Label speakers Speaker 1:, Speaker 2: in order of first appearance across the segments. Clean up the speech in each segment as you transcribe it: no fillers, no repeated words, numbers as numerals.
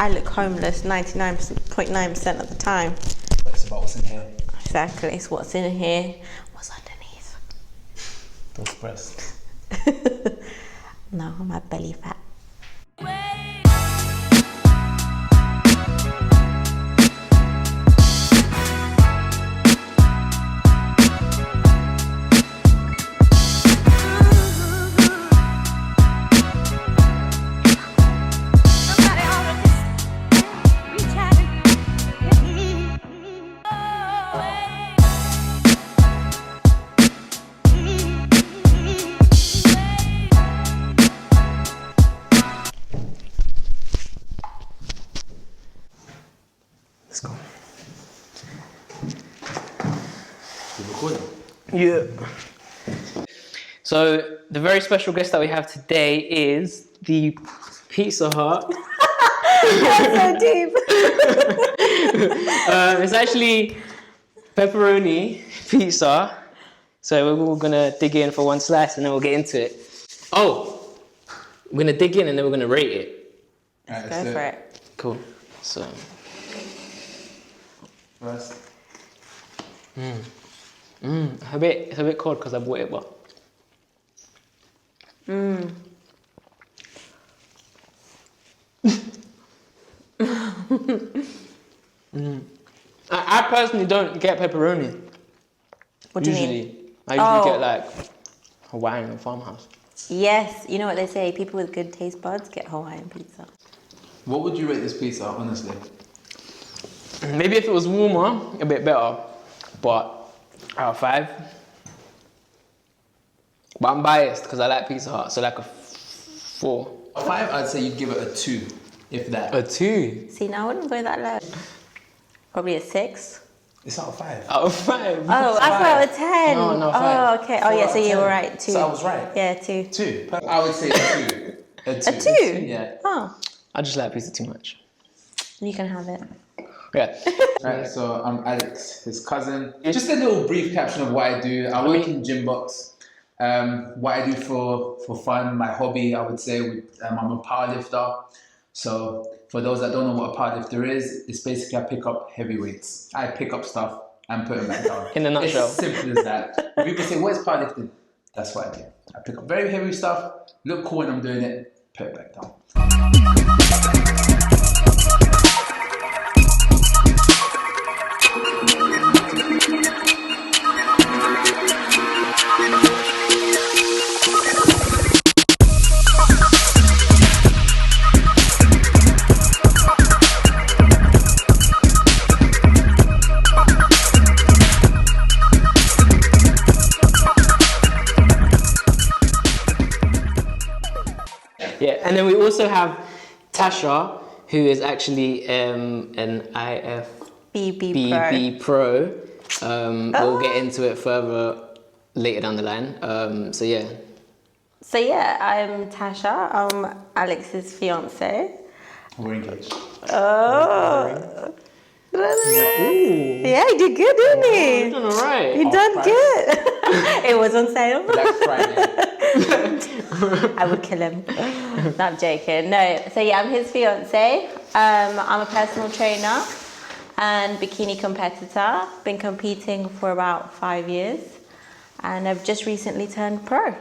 Speaker 1: I look homeless 99.9% of the time.
Speaker 2: But it's about what's in here.
Speaker 1: Exactly, it's what's in here, what's underneath.
Speaker 2: Those breasts.
Speaker 1: No, my belly fat.
Speaker 2: Let's go. You recording?
Speaker 3: Yeah. So the very special guest that we have today is the Pizza Hut.
Speaker 1: That's so deep.
Speaker 3: It's actually pepperoni pizza. So we're gonna dig in for one slice and then we'll get into it. Oh, we're gonna dig in and then we're gonna rate it.
Speaker 2: Alright,
Speaker 1: Go for it.
Speaker 3: Cool. So.
Speaker 2: First.
Speaker 3: It's a bit cold because I bought it, but. I personally don't get pepperoni.
Speaker 1: What do you
Speaker 3: Usually,
Speaker 1: mean?
Speaker 3: I usually get like Hawaiian or farmhouse.
Speaker 1: Yes, you know what they say, people with good taste buds get Hawaiian pizza.
Speaker 2: What would you rate this pizza, honestly?
Speaker 3: Maybe if it was warmer, a bit better, but out of 5. But I'm biased because I like Pizza Hut, so like a 4.
Speaker 2: 5, I'd say you'd give it a 2, if that.
Speaker 3: A 2?
Speaker 1: See, now I wouldn't go that low. Probably a 6.
Speaker 2: It's out of 5.
Speaker 3: Out of 5?
Speaker 1: Oh, I thought it was 10.
Speaker 3: No, 5.
Speaker 1: Oh, okay. Oh, yeah, so you were right. 2.
Speaker 2: So I was right.
Speaker 1: Yeah, 2.
Speaker 2: 2. I would say a 2.
Speaker 1: A 2?
Speaker 2: Yeah.
Speaker 1: Oh,
Speaker 3: I just like pizza too much.
Speaker 1: you can have it.
Speaker 3: Yeah.
Speaker 2: Right, so I'm Alex, his cousin. Just a little brief caption of what I do. I work in gym box. What I do for fun, my hobby, I would say, I'm a powerlifter. So for those that don't know what a powerlifter is, it's basically I pick up heavy weights. I pick up stuff and put them back down.
Speaker 3: In a nutshell.
Speaker 2: It's simple as that. When people say, what is powerlifting? That's what I do. I pick up very heavy stuff, look cool when I'm doing it, put it back down.
Speaker 3: Yeah, and then we also have Tasha, who is actually an IFBB Pro. We'll get into it further later down the line. So yeah.
Speaker 1: So yeah, I'm Tasha. I'm Alex's fiance.
Speaker 2: We're engaged.
Speaker 1: Oh.
Speaker 3: Ooh.
Speaker 1: Yeah, he did good, didn't he?
Speaker 3: You're doing all right.
Speaker 1: He done
Speaker 2: price.
Speaker 1: good. It was on sale.
Speaker 2: Black Friday.
Speaker 1: I would kill him. Not joking. No. So yeah, I'm his fiance. I'm a personal trainer and bikini competitor. Been competing for about 5 years, and I've just recently turned pro.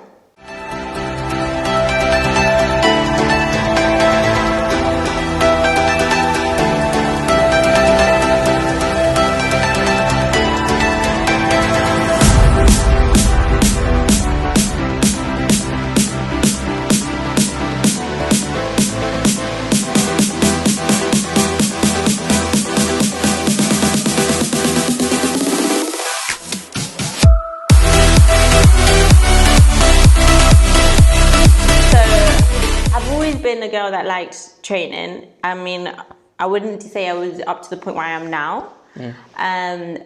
Speaker 1: Been a girl that liked training. I mean, I wouldn't say I was up to the point where I am now,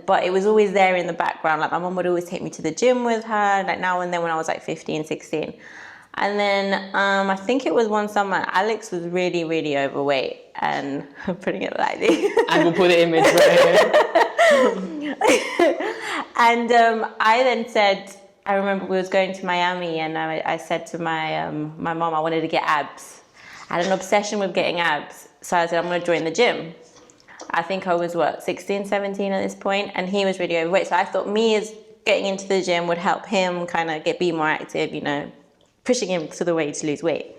Speaker 1: but it was always there in the background. Like my mom would always take me to the gym with her, like now and then when I was like 15, 16. And then I think it was one summer, Alex was really, really overweight, and I'm putting it lightly.
Speaker 3: And we'll put the image right here.
Speaker 1: And I then said, I remember we was going to Miami, and I said to my my mom I wanted to get abs. I had an obsession with getting abs. So I said, I'm going to join the gym. I think I was, 16, 17 at this point, and he was really overweight. So I thought me as getting into the gym would help him kind of be more active, you know, pushing him to the way to lose weight.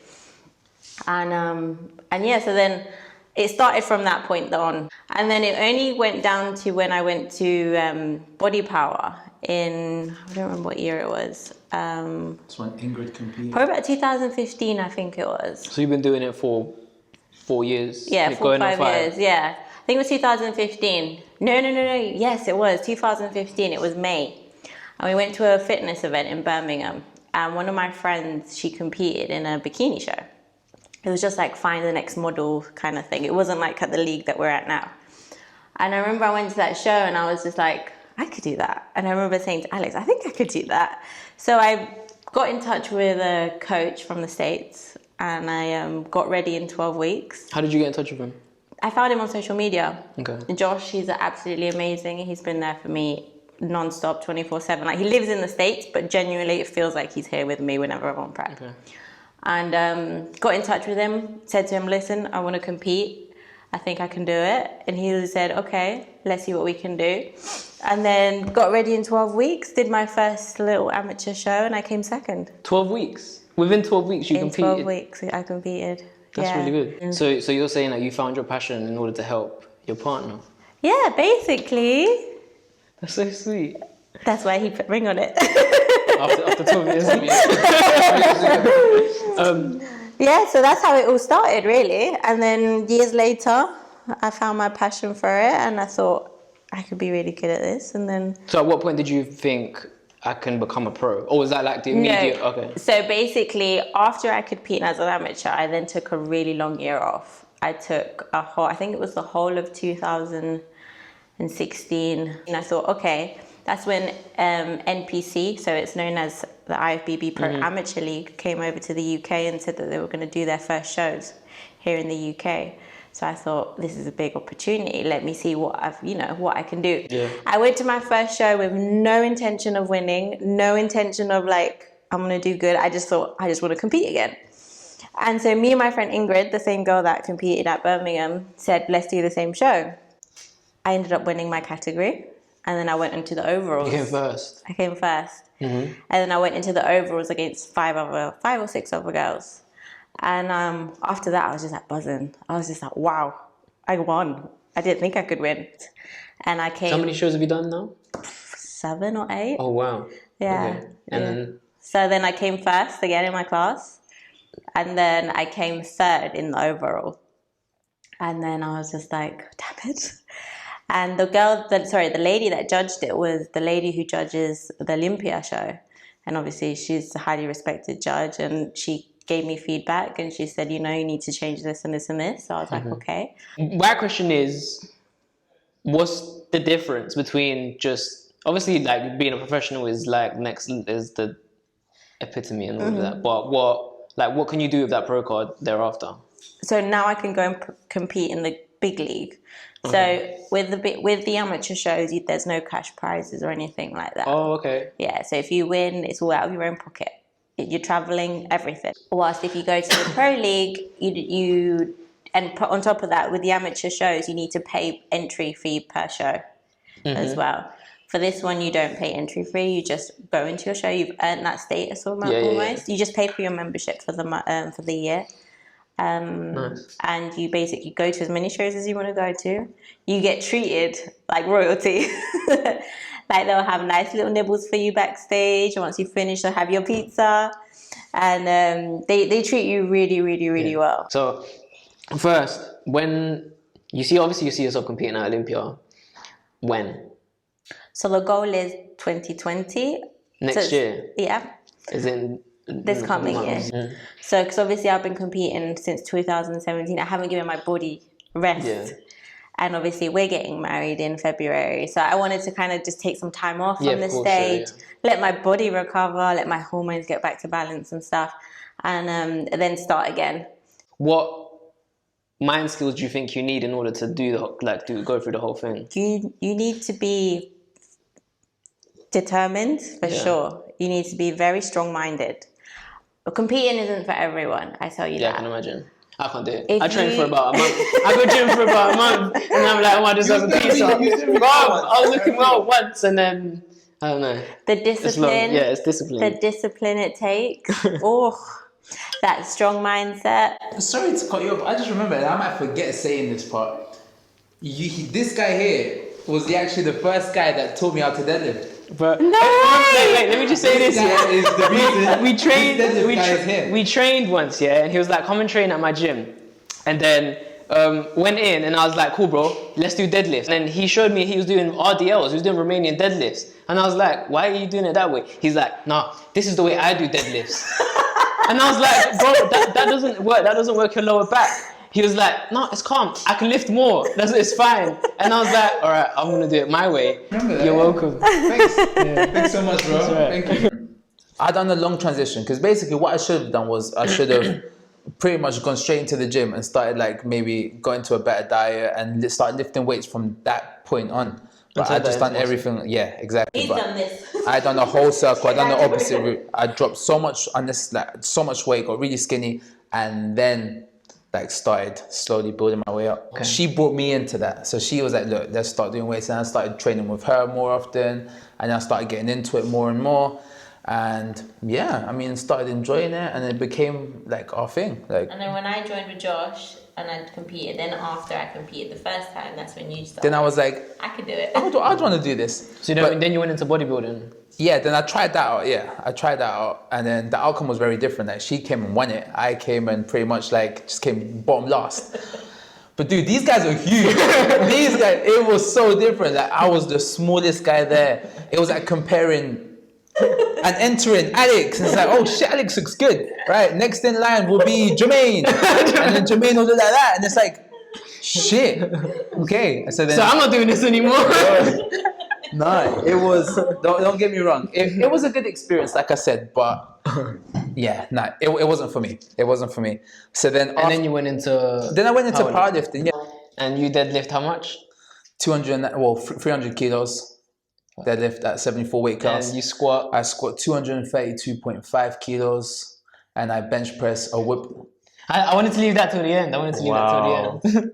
Speaker 1: And yeah, so then it started from that point on. And then it only went down to when I went to Body Power in, I don't remember what year it was.
Speaker 2: That's when Ingrid competed.
Speaker 1: Probably about 2015, I think it was.
Speaker 3: So you've been doing it for 4 years?
Speaker 1: Yeah,
Speaker 3: You're
Speaker 1: 4 or
Speaker 3: going on
Speaker 1: 5 years, yeah. I think it was 2015. No. Yes, it was 2015. It was May. And we went to a fitness event in Birmingham. And one of my friends, she competed in a bikini show. It was just like find the next model kind of thing. It wasn't like at the league that we're at now. And I remember I went to that show and I was just like, I could do that. And I remember saying to Alex, I think I could do that. So I got in touch with a coach from the States and I got ready in 12 weeks.
Speaker 3: How did you get in touch with him?
Speaker 1: I found him on social media.
Speaker 3: Okay.
Speaker 1: Josh, he's absolutely amazing. He's been there for me non-stop, 24/7. Like, he lives in the States, but genuinely it feels like he's here with me whenever I'm on prep.
Speaker 3: Okay.
Speaker 1: And got in touch with him, said to him, listen, I want to compete. I think I can do it. And he said, okay, let's see what we can do. And then got ready in 12 weeks, did my first little amateur show, and I came second.
Speaker 3: 12 weeks? Within 12 weeks you competed?
Speaker 1: In 12 weeks I competed.
Speaker 3: That's
Speaker 1: yeah.
Speaker 3: really good. So you're saying that you found your passion in order to help your partner?
Speaker 1: Yeah, basically.
Speaker 3: That's so sweet.
Speaker 1: That's why he put ring on it.
Speaker 3: After 12 years.
Speaker 1: Yeah, so that's how it all started, really. And then years later, I found my passion for it, and I thought I could be really good at this. And then.
Speaker 3: So at what point did you think I can become a pro? Or was that like the immediate?
Speaker 1: No.
Speaker 3: Okay.
Speaker 1: So basically, after I competed as an amateur, I then took a really long year off. I took I think it was the whole of 2016. And I thought, okay, that's when NPC, so it's known as the IFBB Pro Amateur League, came over to the UK and said that they were going to do their first shows here in the UK. So I thought, this is a big opportunity. Let me see what I can do.
Speaker 3: Yeah.
Speaker 1: I went to my first show with no intention of winning, no intention of like, I'm going to do good. I just thought, I just want to compete again. And so me and my friend Ingrid, the same girl that competed at Birmingham, said, let's do the same show. I ended up winning my category. And then I went into the overalls.
Speaker 3: You came first?
Speaker 1: I came first. And then I went into the overalls against 5 or 6 other girls. And after that, I was just like buzzing. I was just like, wow, I won. I didn't think I could win. And I came...
Speaker 3: So how many shows have you done now?
Speaker 1: 7 or 8.
Speaker 3: Oh, wow.
Speaker 1: Yeah.
Speaker 3: Okay. And then...
Speaker 1: So then I came first again in my class. And then I came third in the overall. And then I was just like, damn it. And the lady that judged it was the lady who judges the Olympia show. And obviously she's a highly respected judge, and she gave me feedback and she said, you need to change this and this and this. So I was like, okay.
Speaker 3: My question is, what's the difference between just, obviously like being a professional is like is the epitome and all of that, but what can you do with that pro card thereafter?
Speaker 1: So now I can go and compete in the big league. So with the amateur shows, there's no cash prizes or anything like that.
Speaker 3: Oh, okay.
Speaker 1: Yeah, so if you win, it's all out of your own pocket. You're traveling, everything. Whilst if you go to the pro league, and on top of that, with the amateur shows, you need to pay entry fee per show as well. For this one, you don't pay entry fee. You just go into your show. You've earned that status almost.
Speaker 3: Yeah.
Speaker 1: You just pay for your membership for the year.
Speaker 3: Nice.
Speaker 1: And you basically go to as many shows as you want to go to. You get treated like royalty. Like, they'll have nice little nibbles for you backstage. And once you finish, they'll have your pizza. And they treat you really, really, really well.
Speaker 3: So first, when you see yourself competing at Olympia, when?
Speaker 1: So the goal is 2020.
Speaker 3: Next year?
Speaker 1: Yeah.
Speaker 3: Is in
Speaker 1: this coming year. So, because obviously I've been competing since 2017. I haven't given my body rest.
Speaker 3: Yeah.
Speaker 1: And obviously we're getting married in February. So I wanted to kind of just take some time off from the stage, let my body recover, let my hormones get back to balance and stuff, and then start again. What
Speaker 3: mind skills do you think you need in order to go through the whole thing?
Speaker 1: You need to be determined, for sure. You need to be very strong-minded. But competing isn't for everyone, I tell you that.
Speaker 3: Yeah, I can imagine. I can't do it.
Speaker 1: If
Speaker 3: I trained
Speaker 1: you-
Speaker 3: for about a month. I go gym for about a month, and I'm like, oh, I deserve a pizza. Bro, I was looking well once, and then I don't know.
Speaker 1: The
Speaker 3: It's long.
Speaker 1: discipline.
Speaker 3: Yeah, it's discipline.
Speaker 1: The discipline it takes. Oh, that strong mindset.
Speaker 2: Sorry to cut you off. I just remember, and I might forget saying this part. This guy here was actually the first guy that taught me how to deadlift.
Speaker 3: But
Speaker 1: No
Speaker 3: wait, let me just say this.
Speaker 2: This guy is the reason
Speaker 3: We
Speaker 2: this deadlift guy is
Speaker 3: trained.
Speaker 2: here.
Speaker 3: We trained once, yeah, and he was like, "Come and train at my gym," and then went in, and I was like, "Cool, bro, let's do deadlifts." And then he showed me he was doing RDLs. He was doing Romanian deadlifts, and I was like, "Why are you doing it that way?" He's like, "Nah, this is the way I do deadlifts." And I was like, "Bro, that doesn't work. That doesn't work your lower back." He was like, "No, it's calm. I can lift more. It's fine." And I was like, "All right, I'm gonna do it my way."
Speaker 2: Remember that?
Speaker 3: You're welcome.
Speaker 2: Thanks. Thanks so much, bro.
Speaker 3: right.
Speaker 2: Thank you. I done a long transition because basically what I should have done was I should have pretty much gone straight into the gym and started like maybe going to a better diet and start lifting weights from that point on. But I just done everything. Yeah, exactly.
Speaker 1: He's
Speaker 2: but
Speaker 1: done this.
Speaker 2: I done the whole circle. I done the opposite route. I dropped so much on this, like so much weight, got really skinny, and then like started slowly building my way up. She brought me into that. So she was like, look, let's start doing weights. And I started training with her more often. And I started getting into it more and more. And yeah, I mean, started enjoying it. And it became like our thing. Like,
Speaker 1: And then when I joined with Josh and I competed, then after I competed the first time, that's when you started.
Speaker 2: then I was like,
Speaker 1: I could do it.
Speaker 2: I'd want to do this.
Speaker 3: So then you went into bodybuilding.
Speaker 2: Yeah, then I tried that out. Yeah, I tried that out, and then the outcome was very different. Like she came and won it. I came and pretty much like just came bottom last. But dude, these guys are huge. These guys, it was so different. Like I was the smallest guy there. It was like comparing and entering Alex. And it's like, oh shit, Alex looks good, right? Next in line will be Jermaine, and then Jermaine will look like that, and it's like, shit. Okay, so
Speaker 3: I'm not doing this anymore.
Speaker 2: No, it was. Don't get me wrong. It was a good experience, like I said, but yeah, no, it wasn't for me. It wasn't for me. So then,
Speaker 3: And then you went into.
Speaker 2: then I went into powerlifting. Yeah,
Speaker 3: And you deadlift how much?
Speaker 2: 300 kilos. Deadlift at 74 weight class.
Speaker 3: And you squat.
Speaker 2: I squat 232.5 kilos, and I bench press a whip.
Speaker 3: I wanted to leave that till the end.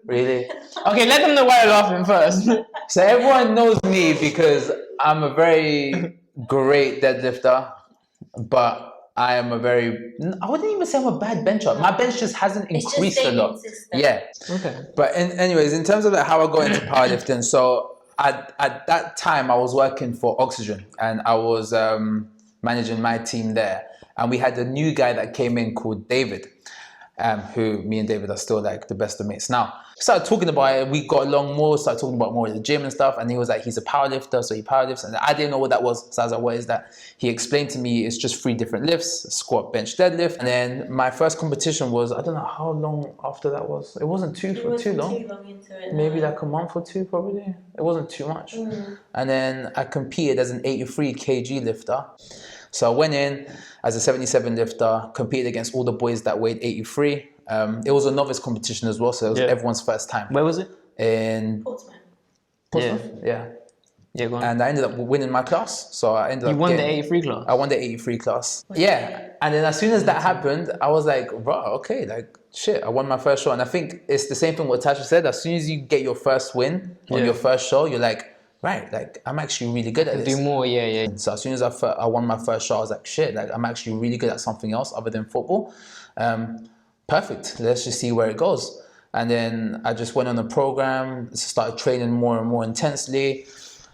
Speaker 2: Really?
Speaker 3: Okay, let them know why you're laughing first.
Speaker 2: So everyone knows me because I'm a very great deadlifter, but I am I wouldn't even say I'm a bad bencher. My bench just hasn't increased a lot.
Speaker 1: Consistent.
Speaker 2: Yeah.
Speaker 3: Okay.
Speaker 2: But anyways, in terms of like how I got into powerlifting, so at that time I was working for Oxygen and I was managing my team there. And we had a new guy that came in called David. Who me and David are still like the best of mates now. Started talking about it, we got along more, started talking about more of the gym and stuff, and he was like, he's a powerlifter, so he powerlifts, and I didn't know what that was. So I was like, what is that? He explained to me it's just 3 different lifts: squat, bench, deadlift. And then my first competition was, I don't know how long after that was. It wasn't too long.
Speaker 1: Too long into it.
Speaker 2: Maybe like a month or 2 probably. It wasn't too much. And then I competed as an 83 kg lifter. So I went in as a 77 lifter, competed against all the boys that weighed 83. It was a novice competition as well, so it was everyone's first time.
Speaker 3: Where was it?
Speaker 2: In
Speaker 1: Portsmouth.
Speaker 2: Yeah.
Speaker 3: Yeah, go on.
Speaker 2: And I ended up winning my class. So I ended up
Speaker 3: You won the
Speaker 2: getting-
Speaker 3: 83 class?
Speaker 2: I won the 83 class. Yeah. And then as soon as that happened, I was like, bro, okay, like shit, I won my first show. And I think it's the same thing what Tasha said. As soon as you get your first win on your first show, you're like, right, like I'm actually really good at this.
Speaker 3: Do more, yeah.
Speaker 2: So as soon as I won my first shot, I was like, shit, like I'm actually really good at something else other than football. Perfect. Let's just see where it goes. And then I just went on a program, started training more and more intensely.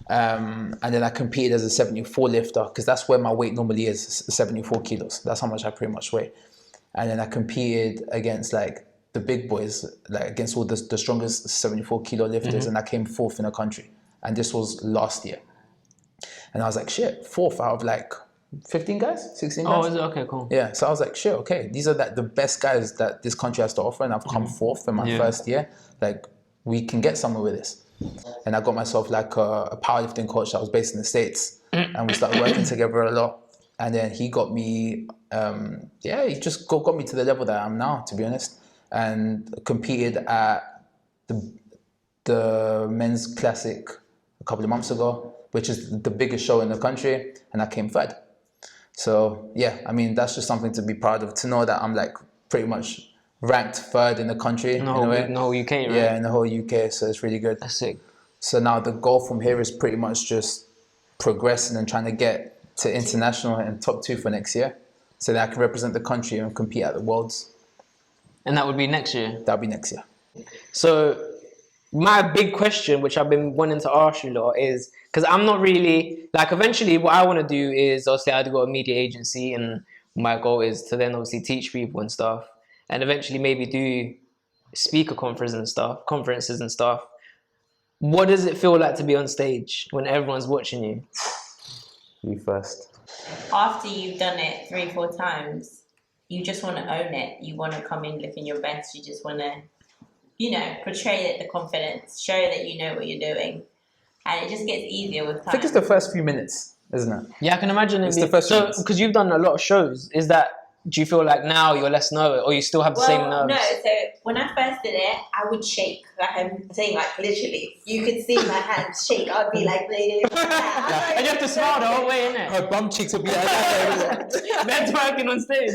Speaker 2: And then I competed as a 74 lifter because that's where my weight normally is, 74 kilos. That's how much I pretty much weigh. And then I competed against like the big boys, like against all the strongest 74 kilo lifters, and I came 4th in the country. And this was last year. And I was like, shit, 4th out of like 15 guys, 16 guys.
Speaker 3: Oh, is it? Okay, cool.
Speaker 2: Yeah, so I was like, shit, okay, these are the best guys that this country has to offer, and I've come 4th in my first year. Like, we can get somewhere with this. And I got myself like a powerlifting coach that was based in the States, and we started working together a lot. And then he got me, he just got me to the level that I am now, to be honest, and competed at the men's classic a couple of months ago, which is the biggest show in the country, and I came 3rd. So yeah, I mean, that's just something to be proud of, to know that I'm like pretty much ranked third in the country.
Speaker 3: In the whole UK, right?
Speaker 2: Yeah, in the whole UK. So it's really good.
Speaker 3: That's sick.
Speaker 2: So now the goal from here is pretty much just progressing and trying to get to international and top 2 for next year, so that I can represent the country and compete at the Worlds.
Speaker 3: And that would be next year?
Speaker 2: That'll be next year.
Speaker 3: So my big question, which I've been wanting to ask you a lot, is, because I'm not really, like, eventually what I want to do is, obviously I'd go to a media agency, and my goal is to then obviously teach people and stuff, and eventually maybe do speaker conferences and stuff. What does it feel like to be on stage when everyone's watching you?
Speaker 2: You first.
Speaker 1: After you've done it 3-4 times, you just want to own it. You want to come in looking your best. You just want to, you know, portray it, the confidence, show that you know what you're doing. And it just gets easier with time.
Speaker 2: I think it's the first few minutes, isn't it?
Speaker 3: Yeah, I can imagine
Speaker 2: it's the first few minutes.
Speaker 3: Because you've done a lot of shows, do you feel like now you're less nervous, or you still have the same nerves?
Speaker 1: No, so when I first did it, I would shake. Like I'm saying, like literally, you could see my hands shake. I'd be like, and
Speaker 3: you have to smile the whole way, innit?
Speaker 2: Her bum cheeks would be like that.
Speaker 3: That's working on stage.
Speaker 1: It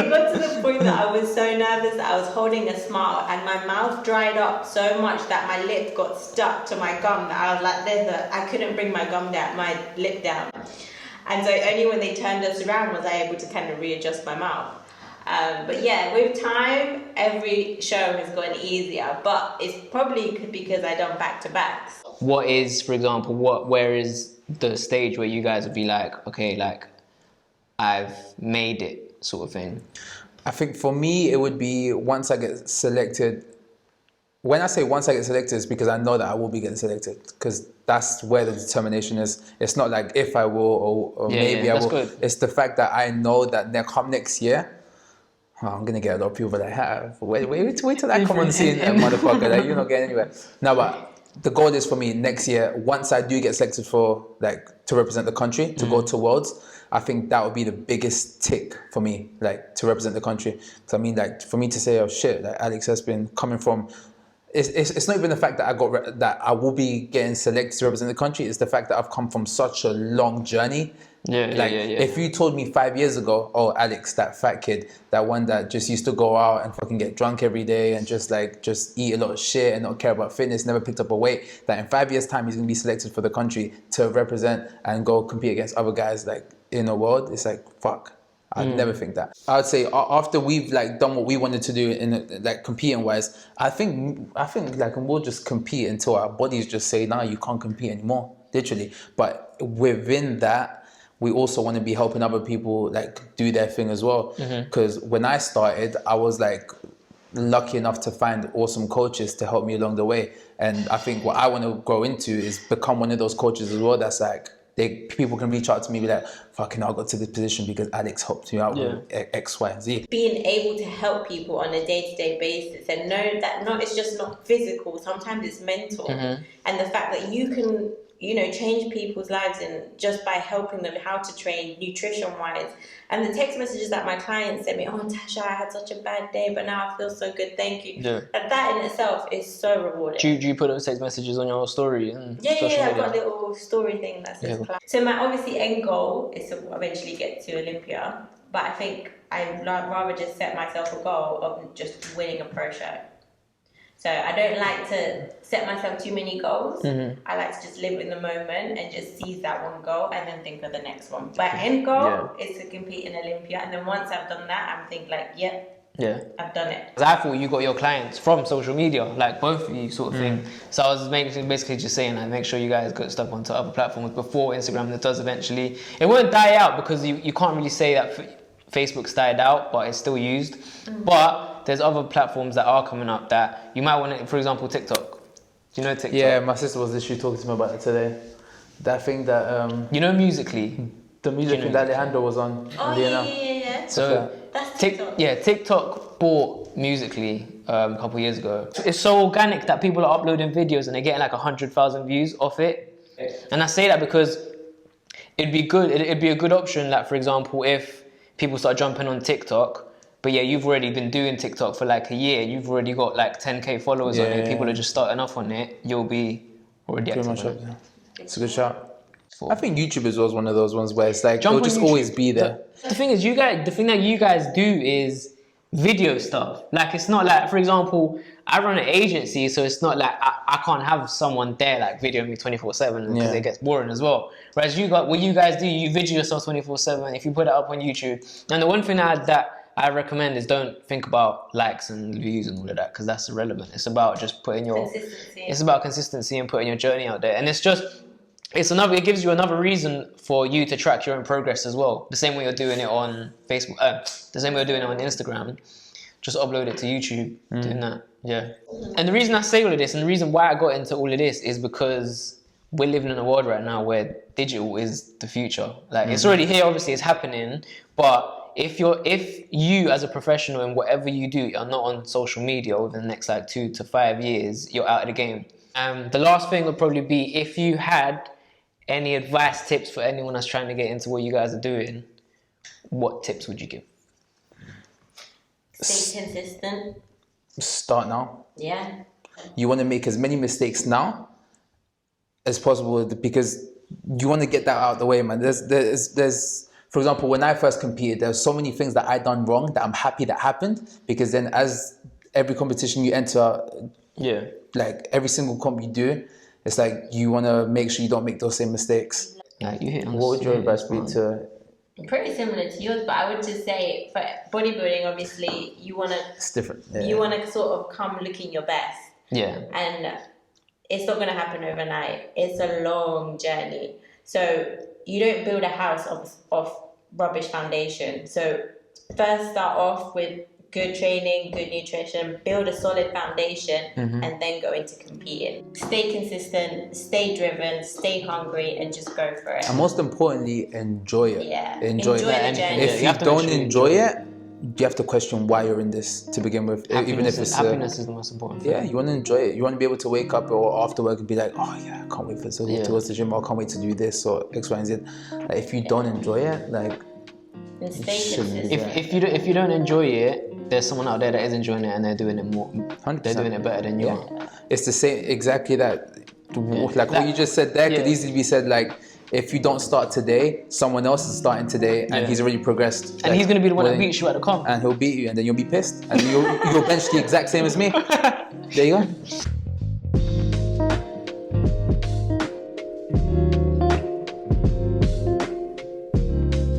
Speaker 1: got to the point that I was so nervous that I was holding a smile and my mouth dried up so much that my lip got stuck to my gum that I was like this. I couldn't bring my lip down. And so only when they turned us around was I able to kind of readjust my mouth. But yeah, with time, every show has gotten easier, but it's probably because I done back-to-backs.
Speaker 3: What is, for example, where is the stage where you guys would be like, okay, like, I've made it, sort of thing?
Speaker 2: I think for me, it would be once I get selected. When I say once I get selected, it's because I know that I will be getting selected, because that's where the determination is. It's not like if I will or maybe I will.
Speaker 3: Good.
Speaker 2: It's the fact that I know that come next year, I'm going to get a lot of people that I have. Wait till I come on scene, motherfucker. Like, you're not getting anywhere. No, but the goal is for me next year, once I do get selected for, like, to represent the country, to go to Worlds, I think that would be the biggest tick for me, like, to represent the country. Because I mean, like, for me to say, oh shit, like, Alex has been coming from... It's not even the fact that that I will be getting selected to represent the country. It's the fact that I've come from such a long journey. If you told me 5 years ago, oh, Alex, that fat kid, that one that just used to go out and fucking get drunk every day and just eat a lot of shit and not care about fitness, never picked up a weight, that in 5 years' time he's gonna be selected for the country to represent and go compete against other guys like in the world, it's like, fuck. I'd never think that. I would say after we've like done what we wanted to do in like competing wise, I think like we'll just compete until our bodies just say, nah, you can't compete anymore, literally. But within that, we also want to be helping other people like do their thing as well. Because when I started, I was like lucky enough to find awesome coaches to help me along the way. And I think what I want to grow into is become one of those coaches as well. That's like, people can reach out to me and be like, fucking I got to this position because Alex helped me out with X, Y, and Z.
Speaker 1: Being able to help people on a day-to-day basis and know that it's just not physical, sometimes it's mental. And the fact that you can, you know, change people's lives and just by helping them how to train nutrition-wise. And the text messages that my clients sent me, oh, Tasha, I had such a bad day, but now I feel so good, thank you. And that in itself is so rewarding.
Speaker 3: Do you put those text messages on your story? And
Speaker 1: I've got a little story thing that says So my obviously end goal is to eventually get to Olympia, but I think I'd rather just set myself a goal of just winning a pro show. So I don't like to set myself too many goals. I like to just live in the moment and just seize that one goal and then think of the next one. But end goal is to compete in Olympia. And then once I've done that, I'm thinking like, I've done it.
Speaker 3: Because I thought you got your clients from social media, like both of you sort of thing. So I was basically just saying, like, make sure you guys get stuff onto other platforms before Instagram. That does eventually, it won't die out because you can't really say that Facebook's died out, but it's still used. But there's other platforms that are coming up that you might want to, for example, TikTok. Do you know TikTok?
Speaker 2: Yeah, my sister was literally talking to me about it today. That thing that...
Speaker 3: you know Musical.ly?
Speaker 2: The music thing that Alejandro was on.
Speaker 1: Oh, yeah.
Speaker 3: So,
Speaker 1: that's TikTok.
Speaker 3: TikTok bought Musical.ly a couple of years ago. It's so organic that people are uploading videos and they're getting like 100,000 views off it. And I say that because it'd be a good option, like, for example, if people start jumping on TikTok, but you've already been doing TikTok for like a year, you've already got like 10k followers on it, people are just starting off on it, you'll be already active on it.
Speaker 2: It's a good shout.
Speaker 3: for.
Speaker 2: I think YouTube is always one of those ones where it's like
Speaker 3: Jump
Speaker 2: it'll
Speaker 3: on
Speaker 2: just
Speaker 3: YouTube.
Speaker 2: always be there.
Speaker 3: The thing is, the thing that you guys do is video stuff. Like, it's not like, for example, I run an agency, so it's not like I can't have someone there like videoing me 24/7 because it gets boring as well. Whereas what you guys do, you video yourself 24/7. If you put it up on YouTube, and the one thing that I recommend is don't think about likes and views and all of that, because that's irrelevant. It's about just putting your
Speaker 1: Consistency.
Speaker 3: It's about consistency and putting your journey out there, and it gives you another reason for you to track your own progress as well. The same way you're doing it on Facebook, the same way you're doing it on Instagram. Just upload it to YouTube, doing that. Yeah. And the reason I say all of this, and the reason why I got into all of this, is because we're living in a world right now where digital is the future. Like, it's already here, obviously, it's happening. But if you as a professional in whatever you do are not on social media within the next like 2 to 5 years, you're out of the game. The last thing would probably be, if you had any advice, tips for anyone that's trying to get into what you guys are doing, what tips would you give?
Speaker 1: Stay consistent.
Speaker 2: Start now.
Speaker 1: Yeah.
Speaker 2: You want to make as many mistakes now as possible, because you want to get that out of the way, man. There's for example, when I first competed, there's so many things that I done wrong that I'm happy that happened, because then as every competition you enter, like every single comp you do, it's like you want to make sure you don't make those same mistakes.
Speaker 3: Like, you hit on
Speaker 2: What would your advice be to?
Speaker 1: Pretty similar to yours, but I would just say for bodybuilding, obviously, you want to.
Speaker 2: It's different. Yeah.
Speaker 1: You want to sort of come looking your best.
Speaker 3: Yeah.
Speaker 1: And it's not going to happen overnight. It's a long journey. So you don't build a house of rubbish foundation. So first start off with good training, good nutrition, build a solid foundation, and then go into competing. Stay consistent, stay driven, stay hungry, and just go for it.
Speaker 2: And most importantly, enjoy it.
Speaker 1: Yeah.
Speaker 2: Enjoy
Speaker 1: the
Speaker 2: it.
Speaker 1: journey.
Speaker 2: If you don't enjoy it, you have to question why you're in this to begin with. Even if it's
Speaker 3: happiness is the most important thing.
Speaker 2: Yeah, you want to enjoy it. You want to be able to wake up or after work and be like, oh yeah, I can't wait to go to the gym, or I can't wait to do this or X, Y, and Z. Like, if you don't enjoy it, like,
Speaker 1: and stay consistent.
Speaker 3: If you don't enjoy it, there's someone out there that is enjoying it and they're doing it more. 100%. They're doing it better than you are.
Speaker 2: It's the same, exactly that. Like what you just said there could easily be said like, if you don't start today, someone else is starting today, and he's already progressed.
Speaker 3: And he's going to be the one that beats you at the comp.
Speaker 2: And he'll beat you, and then you'll be pissed, and you'll bench the exact same as me. There you go.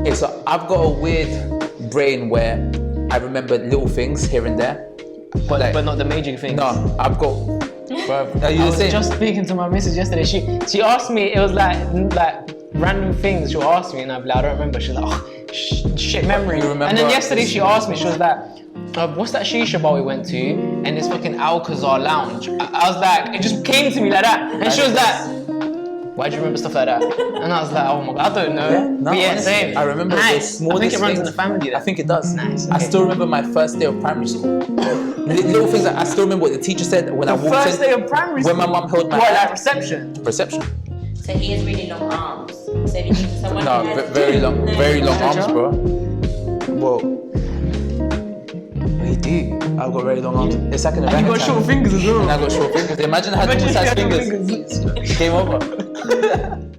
Speaker 2: Okay, so I've got a weird brain where I remember little things here and there,
Speaker 3: but not the major things.
Speaker 2: No, I've got. Are you
Speaker 3: I
Speaker 2: the
Speaker 3: was
Speaker 2: same?
Speaker 3: just speaking to my missus yesterday. She asked me. It was like random things she'll ask me, and I'd be like, I don't remember. She's like, oh, shit memory.
Speaker 2: You remember?
Speaker 3: And then yesterday she asked me. She was like, what's that shisha bar we went to? And this fucking Alcazar lounge. I was like, it just came to me like that. And she was like, why do you remember stuff like that? And I was like, oh my god, I don't know.
Speaker 2: Yeah, no,
Speaker 3: but yeah,
Speaker 2: honestly,
Speaker 3: same.
Speaker 2: I remember the smallest
Speaker 3: I think it runs
Speaker 2: things.
Speaker 3: in the family. Though.
Speaker 2: I think it does.
Speaker 3: Nice.
Speaker 2: I still remember my first day of primary school. Little things that I still remember what the teacher said when I walked in.
Speaker 3: First day of primary school.
Speaker 2: When my mum held my
Speaker 3: What,
Speaker 2: hand.
Speaker 3: like reception?
Speaker 2: Reception.
Speaker 1: So he has really long arms. So if you think someone
Speaker 2: No,
Speaker 1: who has
Speaker 2: very long
Speaker 3: Tasha?
Speaker 2: arms, bro. Whoa. We do. I've got very long arms. It's like an
Speaker 3: And you got short fingers as well.
Speaker 2: And I got short fingers. Imagine I had normal size fingers. Game over.